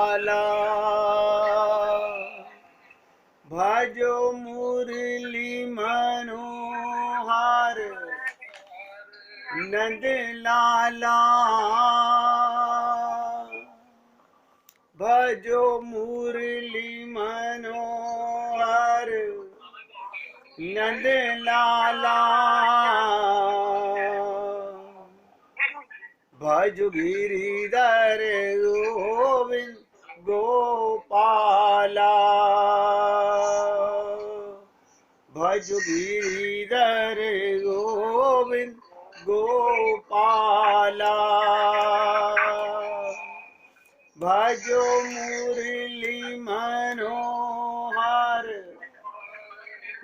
लाला भजो मुरली मनोहर नंद लाला भजो मुरली मनोहर नंद लाला भज गिरिधर गोविंद गोपाला भज गिरिधर गोविंद गोपाला भजो मुरली मनोहर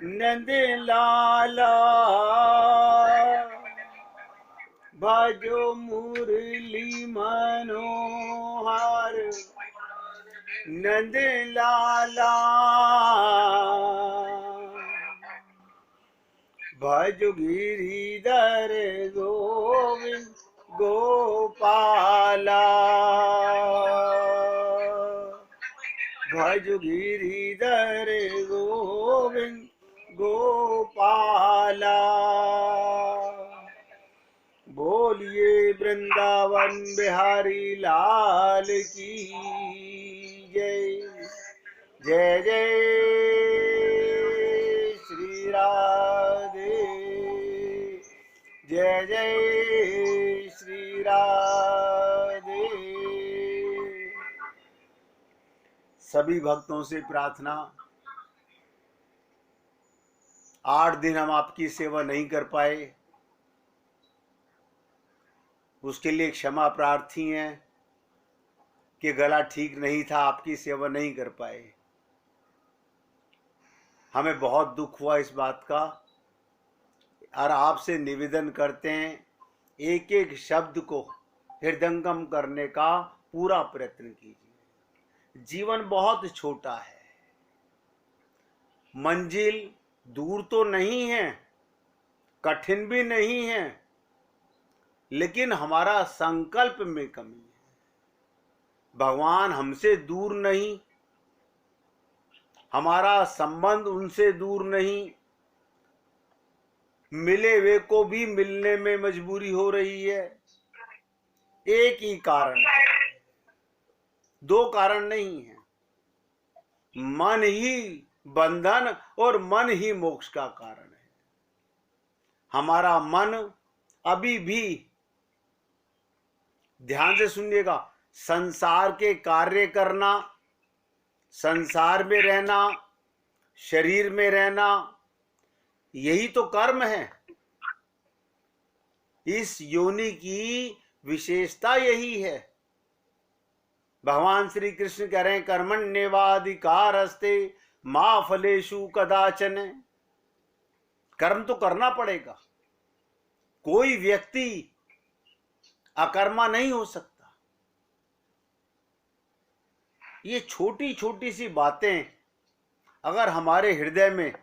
नंद लाला भजो मुरली मनोहर नंद लाला भजो गिरिधर गोविंद गोपाला भजो गिरिधर गोविंद गोपाला बोलिए वृंदावन बिहारी लाल की जय। जय जय श्री राधे जय जय श्री राधे। सभी भक्तों से प्रार्थना, 8 दिन हम आपकी सेवा नहीं कर पाए, उसके लिए क्षमा प्रार्थी हैं कि गला ठीक नहीं था, आपकी सेवा नहीं कर पाए। हमें बहुत दुख हुआ इस बात का और आपसे निवेदन करते हैं एक एक शब्द को हृदयंगम करने का पूरा प्रयत्न कीजिए। जीवन बहुत छोटा है, मंजिल दूर तो नहीं है, कठिन भी नहीं है, लेकिन हमारा संकल्प में कमी है। भगवान हमसे दूर नहीं, हमारा संबंध उनसे दूर नहीं, मिले हुए को भी मिलने में मजबूरी हो रही है। एक ही कारण है, 2 कारण नहीं है। मन ही बंधन और मन ही मोक्ष का कारण है। हमारा मन अभी भी, ध्यान से सुनिएगा, संसार के कार्य करना, संसार में रहना, शरीर में रहना, यही तो कर्म है। इस योनि की विशेषता यही है। भगवान श्री कृष्ण कह रहे हैं कर्मण्येवाधिकारस्ते मा फलेषु कदाचन। कर्म तो करना पड़ेगा, कोई व्यक्ति अकर्मा नहीं हो सकता। ये छोटी छोटी सी बातें अगर हमारे हृदय में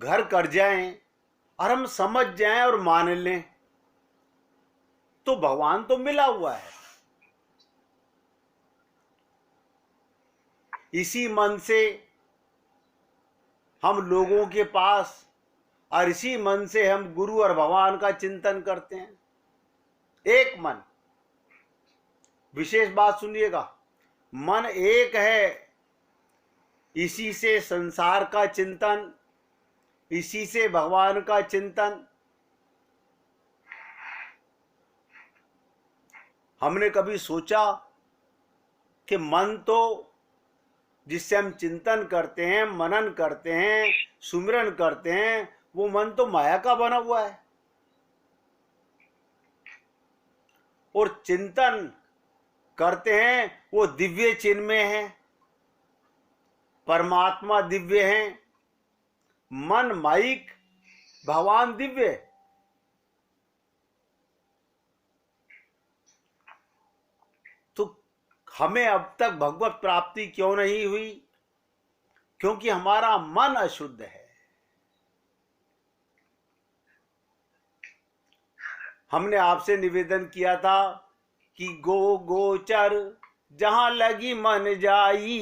घर कर जाएं और हम समझ जाएं और मान लें तो भगवान तो मिला हुआ है। इसी मन से हम लोगों के पास और इसी मन से हम गुरु और भगवान का चिंतन करते हैं। एक मन, विशेष बात सुनिएगा, मन एक है, इसी से संसार का चिंतन, इसी से भगवान का चिंतन। हमने कभी सोचा कि मन तो जिससे हम चिंतन करते हैं, मनन करते हैं, सुमिरन करते हैं, वो मन तो माया का बना हुआ है। और चिंतन करते हैं वो दिव्य चिन्ह में है, परमात्मा दिव्य है, मन माइक, भगवान दिव्य। तो हमें अब तक भगवत प्राप्ति क्यों नहीं हुई? क्योंकि हमारा मन अशुद्ध है। हमने आपसे निवेदन किया था कि गो गोचर जहां लगी मन जाई,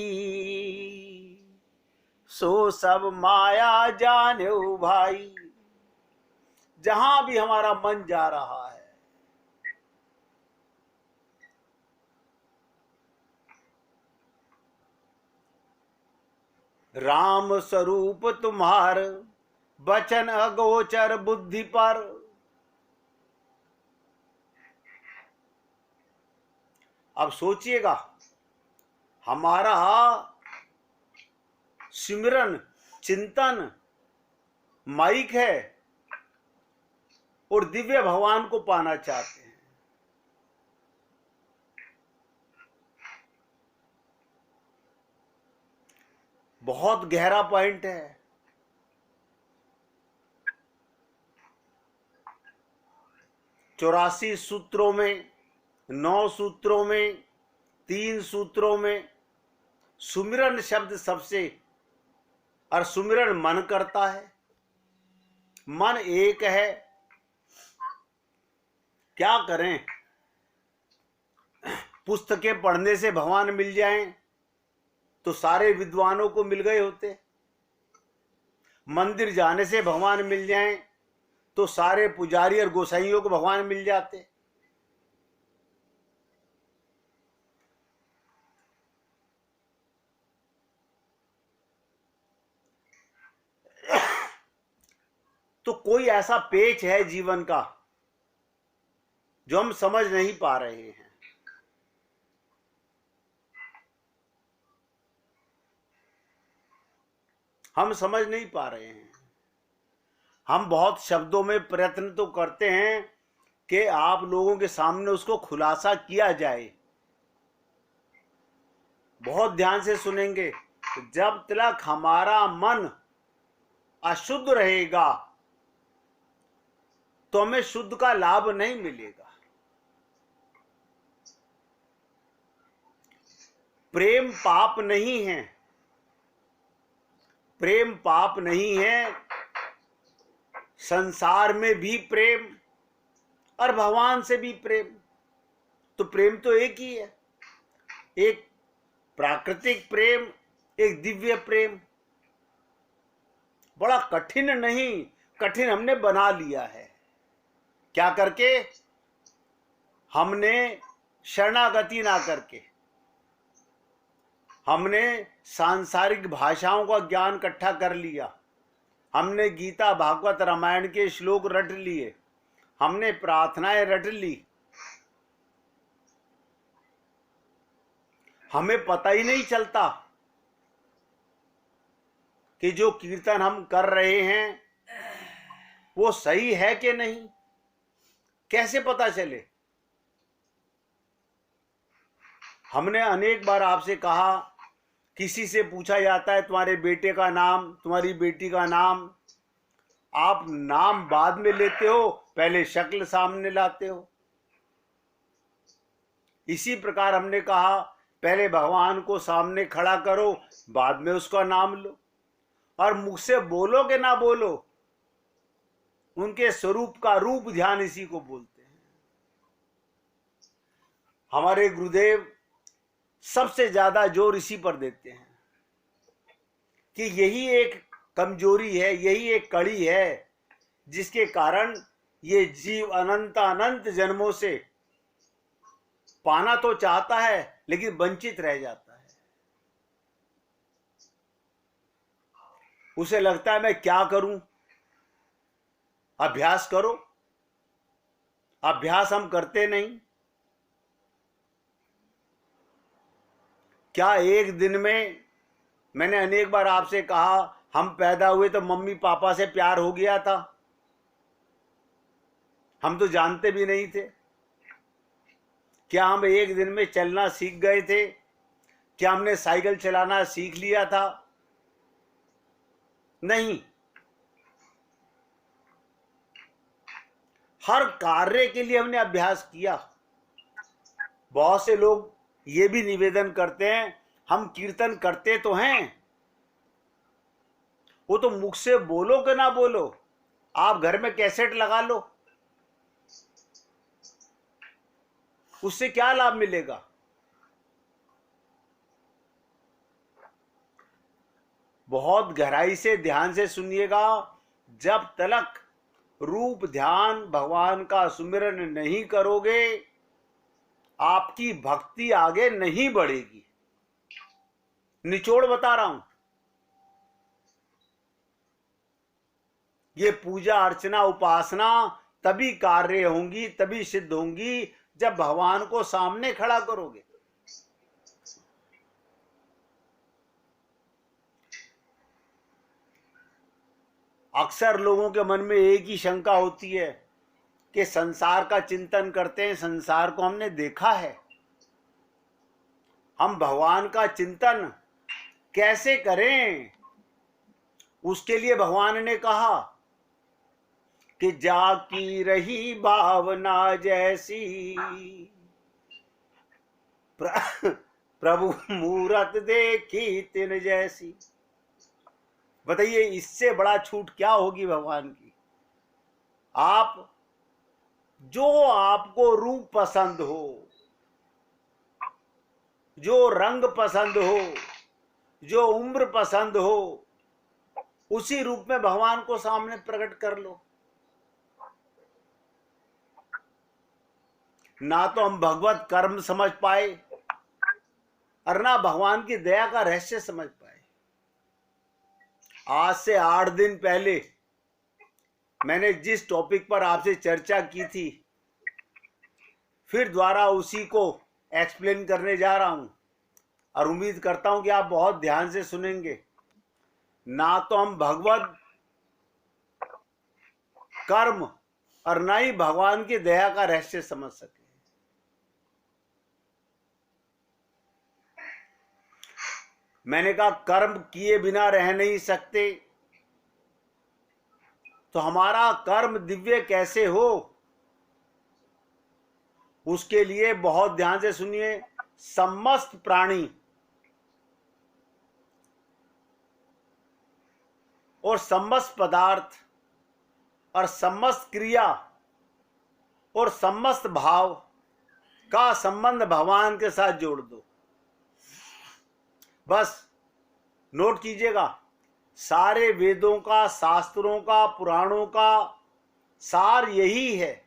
सो सब माया जाने भाई। जहां भी हमारा मन जा रहा है, राम स्वरूप तुम्हार वचन अगोचर बुद्धि पर। अब सोचिएगा, हमारा सिमरन चिंतन माइक है और दिव्य भगवान को पाना चाहते हैं। बहुत गहरा पॉइंट है। चौरासी सूत्रों में, 9 सूत्रों में, 3 सूत्रों में सुमिरन शब्द सबसे, और सुमिरन मन करता है। मन एक है, क्या करें? पुस्तकें पढ़ने से भगवान मिल जाएं तो सारे विद्वानों को मिल गए होते। मंदिर जाने से भगवान मिल जाएं तो सारे पुजारी और गोसाइयों को भगवान मिल जाते। तो कोई ऐसा पेच है जीवन का जो हम समझ नहीं पा रहे हैं। हम समझ नहीं पा रहे हैं। हम बहुत शब्दों में प्रयत्न तो करते हैं कि आप लोगों के सामने उसको खुलासा किया जाए। बहुत ध्यान से सुनेंगे। जब तक हमारा मन अशुद्ध रहेगा तो हमें शुद्ध का लाभ नहीं मिलेगा। प्रेम पाप नहीं है, प्रेम पाप नहीं है। संसार में भी प्रेम और भगवान से भी प्रेम, तो प्रेम तो एक ही है। एक प्राकृतिक प्रेम, एक दिव्य प्रेम। बड़ा कठिन नहीं, कठिन हमने बना लिया है। क्या करके? हमने शरणागति ना करके, हमने सांसारिक भाषाओं का ज्ञान इकट्ठा कर लिया, हमने गीता भागवत रामायण के श्लोक रट लिए, हमने प्रार्थनाएं रट ली। हमें पता ही नहीं चलता कि जो कीर्तन हम कर रहे हैं वो सही है कि नहीं। कैसे पता चले? हमने अनेक बार आपसे कहा, किसी से पूछा जाता है तुम्हारे बेटे का नाम, तुम्हारी बेटी का नाम, आप नाम बाद में लेते हो, पहले शक्ल सामने लाते हो। इसी प्रकार हमने कहा, पहले भगवान को सामने खड़ा करो, बाद में उसका नाम लो। और मुख से बोलो कि ना बोलो, उनके स्वरूप का रूप ध्यान इसी को बोलते हैं। हमारे गुरुदेव सबसे ज्यादा जोर इसी पर देते हैं कि यही एक कमजोरी है, यही एक कड़ी है जिसके कारण ये जीव अनंत अनंत जन्मों से पाना तो चाहता है लेकिन वंचित रह जाता है। उसे लगता है मैं क्या करूं? अभ्यास करो। अभ्यास हम करते नहीं। क्या एक दिन में, मैंने अनेक बार आपसे कहा, हम पैदा हुए तो मम्मी पापा से प्यार हो गया था? हम तो जानते भी नहीं थे। क्या हम एक दिन में चलना सीख गए थे? क्या हमने साइकिल चलाना सीख लिया था? नहीं। हर कार्य के लिए हमने अभ्यास किया। बहुत से लोग ये भी निवेदन करते हैं, हम कीर्तन करते तो हैं, वो तो मुख से बोलो कि ना बोलो, आप घर में कैसेट लगा लो, उससे क्या लाभ मिलेगा? बहुत गहराई से ध्यान से सुनिएगा। जब तक रूप ध्यान भगवान का सुमिरन नहीं करोगे, आपकी भक्ति आगे नहीं बढ़ेगी। निचोड़ बता रहा हूं। ये पूजा अर्चना उपासना तभी कार्य होंगी, तभी सिद्ध होंगी, जब भगवान को सामने खड़ा करोगे। अक्सर लोगों के मन में एक ही शंका होती है कि संसार का चिंतन करते हैं, संसार को हमने देखा है, हम भगवान का चिंतन कैसे करें? उसके लिए भगवान ने कहा कि जाकी रही भावना जैसी, प्रभु मूरत देखी तिन जैसी। बताइए, इससे बड़ा छूट क्या होगी भगवान की? आप जो आपको रूप पसंद हो, जो रंग पसंद हो, जो उम्र पसंद हो, उसी रूप में भगवान को सामने प्रकट कर लो। ना तो हम भगवत कर्म समझ पाए और ना भगवान की दया का रहस्य समझ पाए। आज से 8 दिन पहले मैंने जिस टॉपिक पर आपसे चर्चा की थी, फिर द्वारा उसी को एक्सप्लेन करने जा रहा हूं और उम्मीद करता हूं कि आप बहुत ध्यान से सुनेंगे। ना तो हम भगवत कर्म और ना ही भगवान की दया का रहस्य समझ सके। मैंने कहा, कर्म किए बिना रह नहीं सकते, तो हमारा कर्म दिव्य कैसे हो? उसके लिए बहुत ध्यान से सुनिए। समस्त प्राणी और समस्त पदार्थ और समस्त क्रिया और समस्त भाव का संबंध भगवान के साथ जोड़ दो। बस नोट कीजिएगा, सारे वेदों का, शास्त्रों का, पुराणों का सार यही है।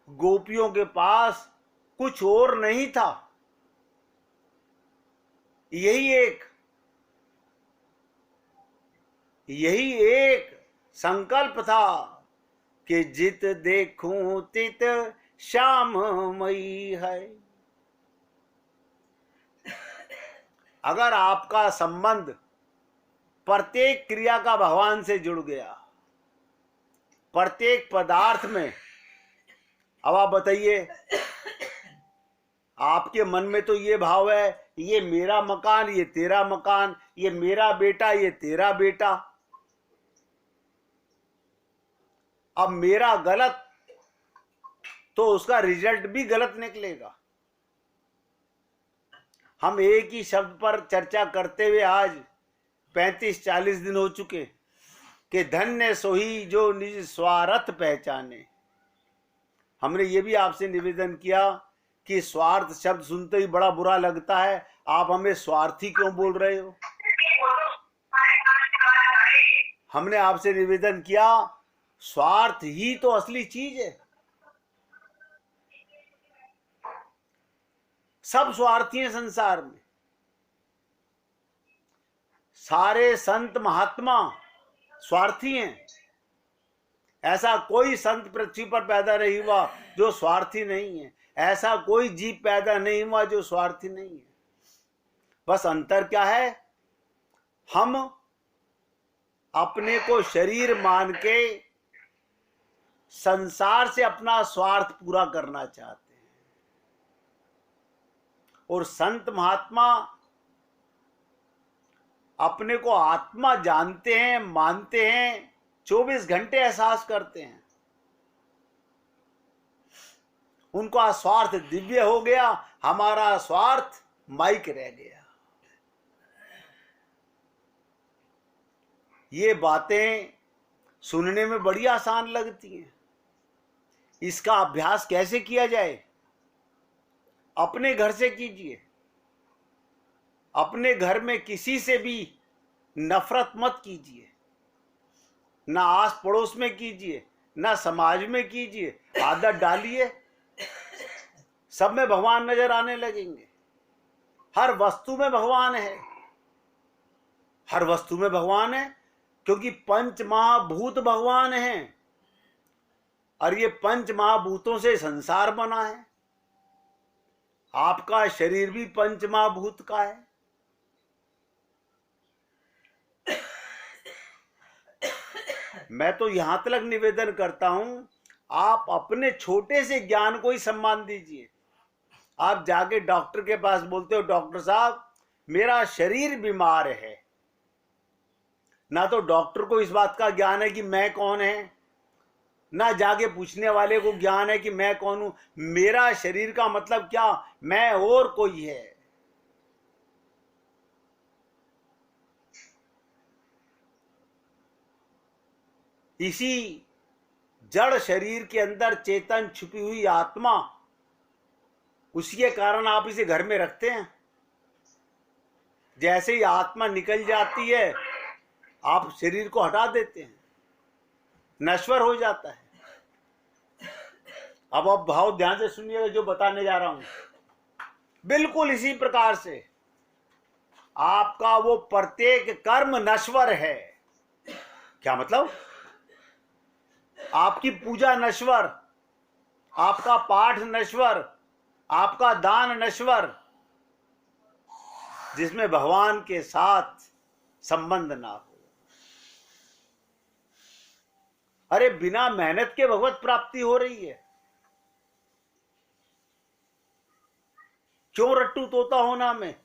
गोपियों के पास कुछ और नहीं था, यही एक संकल्प था कि जित देखूं तित श्याममयी है। अगर आपका संबंध प्रत्येक क्रिया का भगवान से जुड़ गया, प्रत्येक पदार्थ में, अब आप बताइए, आपके मन में तो ये भाव है, ये मेरा मकान, ये तेरा मकान, ये मेरा बेटा, ये तेरा बेटा। अब मेरा गलत तो उसका रिजल्ट भी गलत निकलेगा। हम एक ही शब्द पर चर्चा करते हुए आज 35-40 दिन हो चुके कि धन्य सोही जो निज स्वार्थ पहचाने। हमने ये भी आपसे निवेदन किया कि स्वार्थ शब्द सुनते ही बड़ा बुरा लगता है, आप हमें स्वार्थी क्यों बोल रहे हो? हमने आपसे निवेदन किया, स्वार्थ ही तो असली चीज है। सब स्वार्थी हैं संसार में, सारे संत महात्मा स्वार्थी हैं। ऐसा कोई संत पृथ्वी पर पैदा नहीं हुआ जो स्वार्थी नहीं है, ऐसा कोई जीव पैदा नहीं हुआ जो स्वार्थी नहीं है। बस अंतर क्या है? हम अपने को शरीर मान के संसार से अपना स्वार्थ पूरा करना चाहते हैं, और संत महात्मा अपने को आत्मा जानते हैं, मानते हैं, 24 घंटे एहसास करते हैं। उनका स्वार्थ दिव्य हो गया, हमारा स्वार्थ माइक रह गया। ये बातें सुनने में बड़ी आसान लगती हैं, इसका अभ्यास कैसे किया जाए? अपने घर से कीजिए। अपने घर में किसी से भी नफरत मत कीजिए, ना आस पड़ोस में कीजिए, ना समाज में कीजिए। आदत डालिए, सब में भगवान नजर आने लगेंगे। हर वस्तु में भगवान है, हर वस्तु में भगवान है, क्योंकि पंच महाभूत भगवान हैं और ये पंच महाभूतों से संसार बना है। आपका शरीर भी पंच महाभूत का है। मैं तो यहां तक निवेदन करता हूं, आप अपने छोटे से ज्ञान को ही सम्मान दीजिए। आप जाके डॉक्टर के पास बोलते हो, डॉक्टर साहब मेरा शरीर बीमार है, ना तो डॉक्टर को इस बात का ज्ञान है कि मैं कौन है, ना जाके पूछने वाले को ज्ञान है कि मैं कौन हूं। मेरा शरीर का मतलब क्या, मैं और कोई है। इसी जड़ शरीर के अंदर चेतन छुपी हुई आत्मा, उसी के कारण आप इसे घर में रखते हैं। जैसे ही आत्मा निकल जाती है आप शरीर को हटा देते हैं, नश्वर हो जाता है। अब आप भाव ध्यान से सुनिएगा जो बताने जा रहा हूं। बिल्कुल इसी प्रकार से आपका वो प्रत्येक कर्म नश्वर है। क्या मतलब? आपकी पूजा नश्वर, आपका पाठ नश्वर, आपका दान नश्वर, जिसमें भगवान के साथ संबंध ना हो। अरे बिना मेहनत के भगवत प्राप्ति हो रही है, क्यों रट्टू तोता होना में?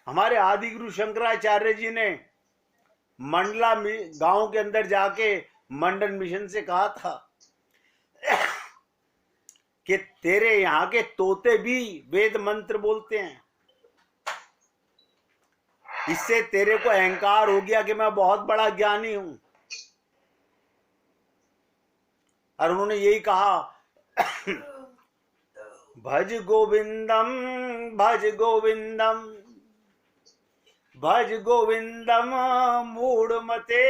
हमारे आदि गुरु शंकराचार्य जी ने मंडला गांव के अंदर जाके मंडन मिशन से कहा था कि तेरे यहां के तोते भी वेद मंत्र बोलते हैं, इससे तेरे को अहंकार हो गया कि मैं बहुत बड़ा ज्ञानी हूं। और उन्होंने यही कहा भज गोविंदम भज गोविंदम भज गोविंदम मूढ़मते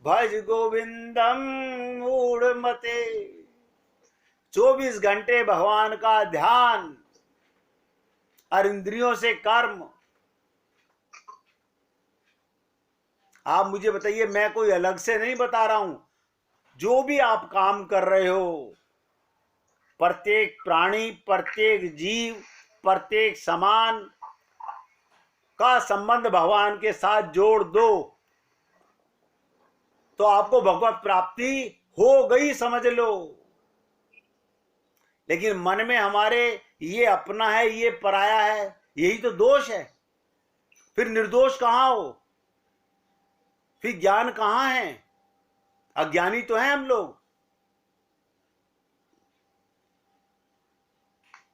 भज गोविंदम मूढ़मते। 24 घंटे भगवान का ध्यान और इंद्रियों से कर्म। आप मुझे बताइए, मैं कोई अलग से नहीं बता रहा हूं, जो भी आप काम कर रहे हो, प्रत्येक प्राणी, प्रत्येक जीव, प्रत्येक समान का संबंध भगवान के साथ जोड़ दो तो आपको भगवत प्राप्ति हो गई, समझ लो। लेकिन मन में हमारे ये अपना है, ये पराया है, यही तो दोष है। फिर निर्दोष कहां हो, फिर ज्ञान कहां है? अज्ञानी तो हैं हम लोग।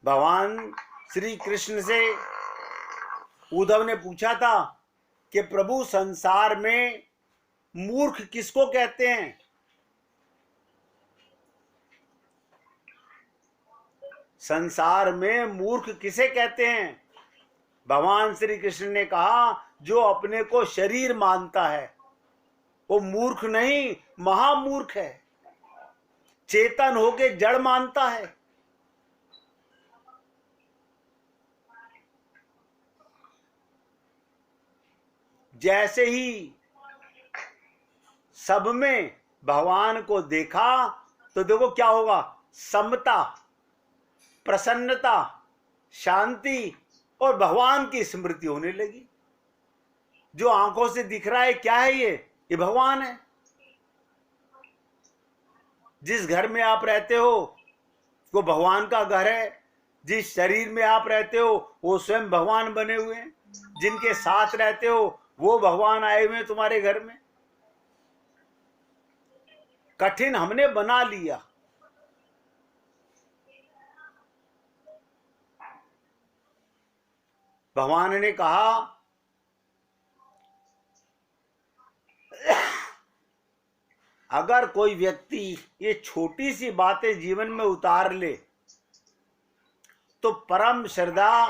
भगवान श्री कृष्ण से उद्धव ने पूछा था कि प्रभु संसार में मूर्ख किसको कहते हैं? संसार में मूर्ख किसे कहते हैं? भगवान श्री कृष्ण ने कहा जो अपने को शरीर मानता है वो मूर्ख नहीं, महामूर्ख है। चेतन होके जड़ मानता है। जैसे ही सब में भगवान को देखा तो देखो क्या होगा, समता, प्रसन्नता, शांति और भगवान की स्मृति होने लगी। जो आंखों से दिख रहा है क्या है? ये भगवान है। जिस घर में आप रहते हो वो भगवान का घर है। जिस शरीर में आप रहते हो वो स्वयं भगवान बने हुए हैं। जिनके साथ रहते हो वो भगवान आए हुए हैं तुम्हारे घर में। कठिन हमने बना लिया। भगवान ने कहा अगर कोई व्यक्ति ये छोटी सी बातें जीवन में उतार ले तो परम श्रद्धा,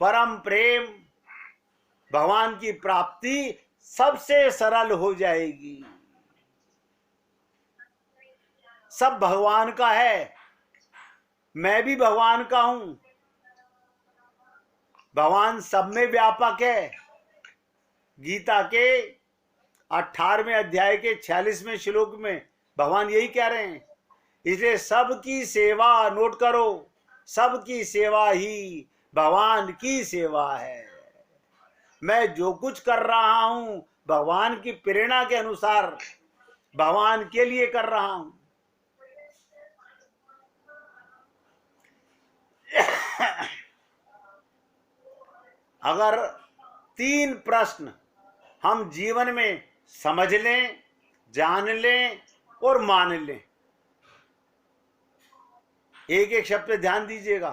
परम प्रेम, भगवान की प्राप्ति सबसे सरल हो जाएगी। सब भगवान का है, मैं भी भगवान का हूं। भगवान सब में व्यापक है। गीता के 18वें अध्याय के 46वें श्लोक में भगवान यही कह रहे हैं। इसलिए सबकी सेवा, नोट करो, सबकी सेवा ही भगवान की सेवा है। मैं जो कुछ कर रहा हूं भगवान की प्रेरणा के अनुसार भगवान के लिए कर रहा हूं। अगर 3 प्रश्न हम जीवन में समझ लें, जान लें और मान लें, एक एक शब्द पे ध्यान दीजिएगा।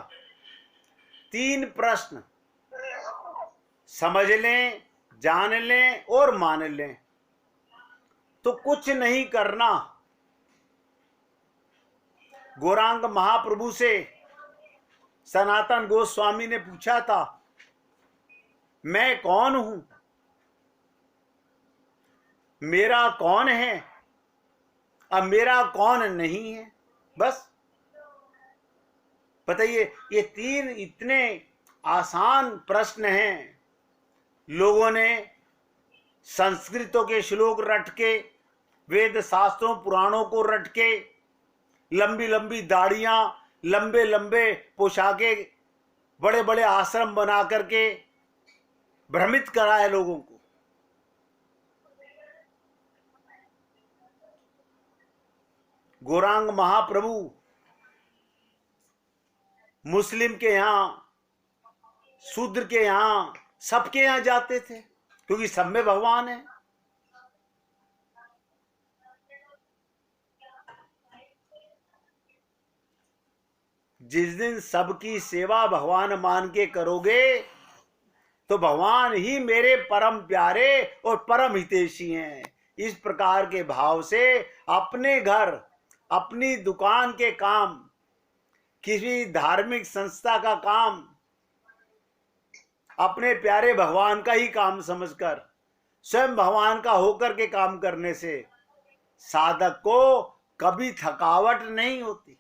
3 प्रश्न समझ लें, जान लें और मान लें तो कुछ नहीं करना। गौरांग महाप्रभु से सनातन गोस्वामी ने पूछा था, मैं कौन हूं, मेरा कौन है, अब मेरा कौन नहीं है। बस बताइए, ये 3 इतने आसान प्रश्न हैं। लोगों ने संस्कृतों के श्लोक रट के, वेद शास्त्रों पुराणों को रट के, लंबी लंबी दाढ़ियां, लंबे लंबे पोशाकें, बड़े बड़े आश्रम बना करके भ्रमित कराया लोगों को। गौरांग महाप्रभु मुस्लिम के यहां, शूद्र के यहां, सबके यहां जाते थे, क्योंकि सब में भगवान है। जिस दिन सबकी सेवा भगवान मान के करोगे तो भगवान ही मेरे परम प्यारे और परम हितैषी हैं। इस प्रकार के भाव से अपने घर, अपनी दुकान के काम, किसी धार्मिक संस्था का काम अपने प्यारे भगवान का ही काम समझकर स्वयं भगवान का होकर के काम करने से साधक को कभी थकावट नहीं होती।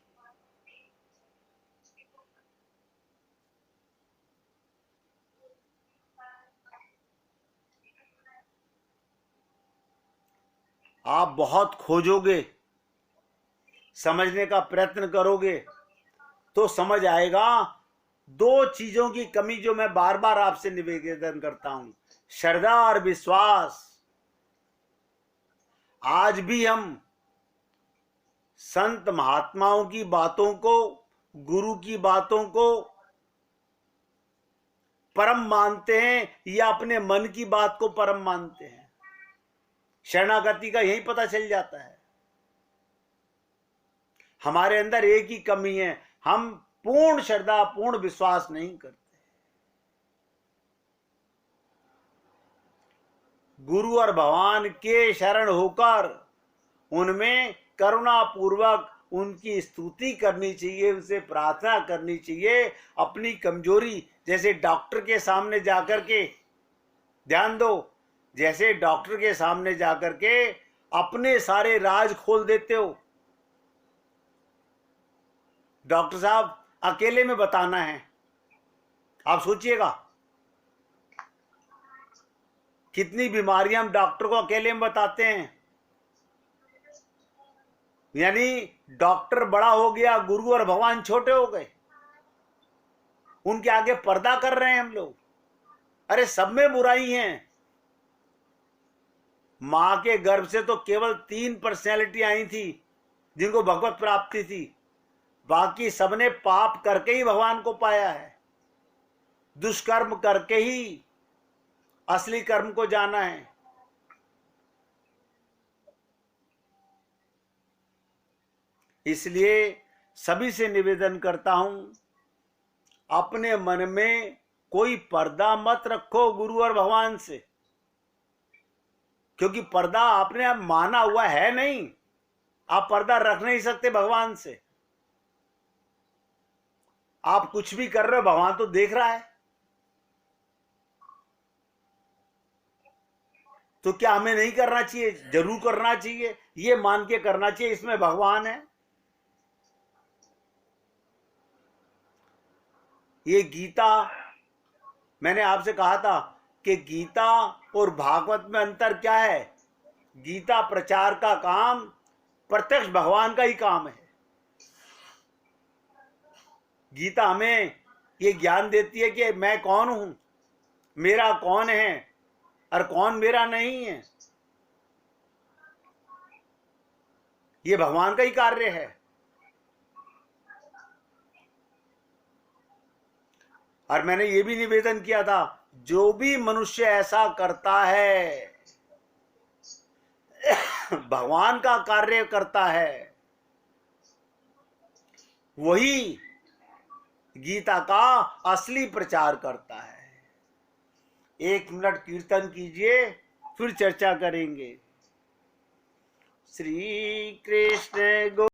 आप बहुत खोजोगे, समझने का प्रयत्न करोगे तो समझ आएगा। 2 चीजों की कमी जो मैं बार बार आपसे निवेदन करता हूं, श्रद्धा और विश्वास। आज भी हम संत महात्माओं की बातों को, गुरु की बातों को परम मानते हैं या अपने मन की बात को परम मानते हैं। शरणागति का यही पता चल जाता है। हमारे अंदर एक ही कमी है, हम पूर्ण श्रद्धा, पूर्ण विश्वास नहीं करते। गुरु और भगवान के शरण होकर उनमें करुणा पूर्वक उनकी स्तुति करनी चाहिए, उनसे प्रार्थना करनी चाहिए। अपनी कमजोरी, जैसे डॉक्टर के सामने जाकर के, ध्यान दो, जैसे डॉक्टर के सामने जाकर के अपने सारे राज खोल देते हो। डॉक्टर साहब अकेले में बताना है, आप सोचिएगा कितनी बीमारियां हम डॉक्टर को अकेले में बताते हैं। यानी डॉक्टर बड़ा हो गया, गुरु और भगवान छोटे हो गए, उनके आगे पर्दा कर रहे हैं हम लोग। अरे सब में बुराई है। मां के गर्भ से तो केवल 3 पर्सनैलिटी आई थी जिनको भगवत प्राप्ति थी, बाकी सबने पाप करके ही भगवान को पाया है। दुष्कर्म करके ही असली कर्म को जाना है। इसलिए सभी से निवेदन करता हूं, अपने मन में कोई पर्दा मत रखो गुरु और भगवान से, क्योंकि पर्दा आपने माना हुआ है नहीं। आप पर्दा रख नहीं सकते भगवान से। आप कुछ भी कर रहे हो, भगवान तो देख रहा है। तो क्या हमें नहीं करना चाहिए? जरूर करना चाहिए, ये मान के करना चाहिए इसमें भगवान है। ये गीता, मैंने आपसे कहा था कि गीता और भागवत में अंतर क्या है? गीता प्रचार का काम प्रत्यक्ष भगवान का ही काम है। गीता हमें ये ज्ञान देती है कि मैं कौन हूं, मेरा कौन है और कौन मेरा नहीं है। ये भगवान का ही कार्य है। और मैंने ये भी निवेदन किया था, जो भी मनुष्य ऐसा करता है भगवान का कार्य करता है, वही गीता का असली प्रचार करता है। 1 मिनट कीर्तन कीजिए, फिर चर्चा करेंगे। श्री कृष्ण गो